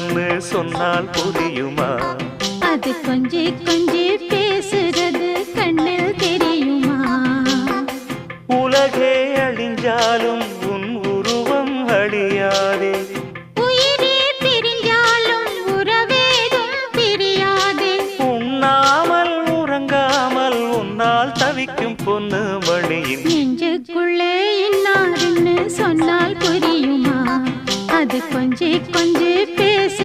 காதல்னு சொன்னால் புரியுமா? அது கொஞ்சி கொஞ்சி பேசுறது கண்ணில் தெரியுமா? உலகே அழிஞ்சாலும்